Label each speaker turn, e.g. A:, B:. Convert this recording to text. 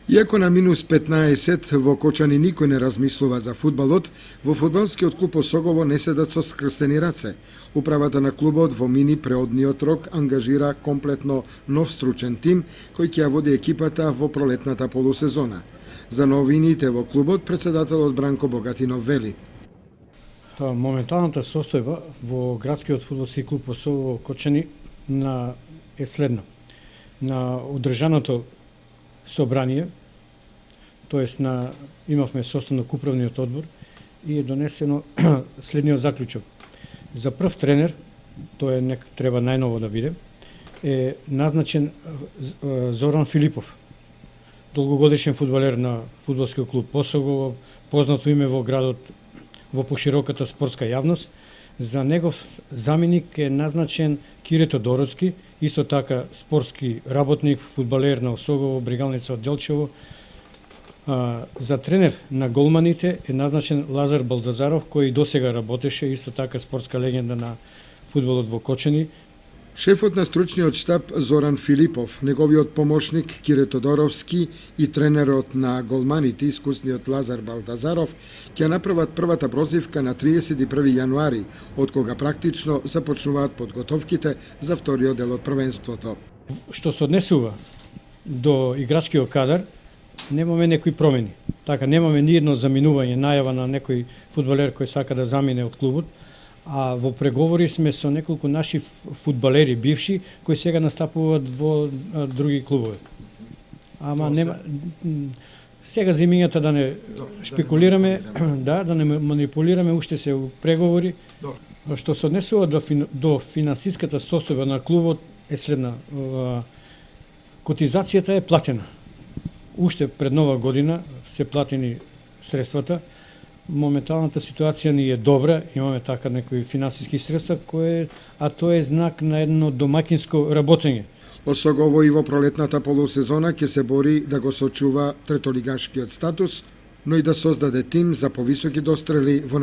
A: Иако на минус 15 во Кочани никој не размислува за фудбалот, во фудбалскиот клуб Осогово не седат со скрстени раце. Управата на клубот во мини преодниот рок ангажира комплетно нов стручен тим кој ќе ја води екипата во пролетната полусезона. За новините во клубот претседателот Бранко Богатинов вели:
B: Моменталната состојба во градскиот фудбалски клуб Осогово Кочани е следна. На одржаното собрание, тоест имавме состанок управниот одбор и е донесено следниот заклучок. За прв тренер, тој треба најново да биде, е назначен Зоран Филипов, долгогодишен фудбалер на фудбалскиот клуб Осогово, познато име во градот во пошироката спортска јавност. За негов заменик е назначен Кире Тодоровски, исто така спортски работник, фудбалер на Осогово, бригалница од Делчево. За тренер на голманите е назначен Лазар Балдазаров, кој досега работеше, исто така спортска легенда на фудбалот во Кочани.
A: Шефот на стручниот штаб Зоран Филипов, неговиот помошник Кире Тодоровски и тренерот на голманите, искусниот Лазар Балдазаров, ќе направат првата прозивка на 31 јануари, од кога практично започнуваат подготовките за вториот дел од првенството.
B: Што се однесува до играчкиот кадар, немаме некои промени. Така, немаме ни едно заминување, најава на некој фудбалер кој сака да замине од клубот, а во преговори сме со неколку наши фудбалери бивши кои сега настапуваат во други клубови. Ама нема сега зимињата да не шпекулираме, да не манипулираме, уште се у преговори. Што се однесува до финансиската состојба на клубот е следна. Котизацијата е платена. Уште пред нова година се платени средствата. Моменталната ситуација ни е добра, имаме така некои финансиски средства, а тоа е знак на едно домакинско работење.
A: Осогово и во пролетната полусезона ќе се бори да го сочува третолигашкиот статус, но и да создаде тим за повисоки дострели во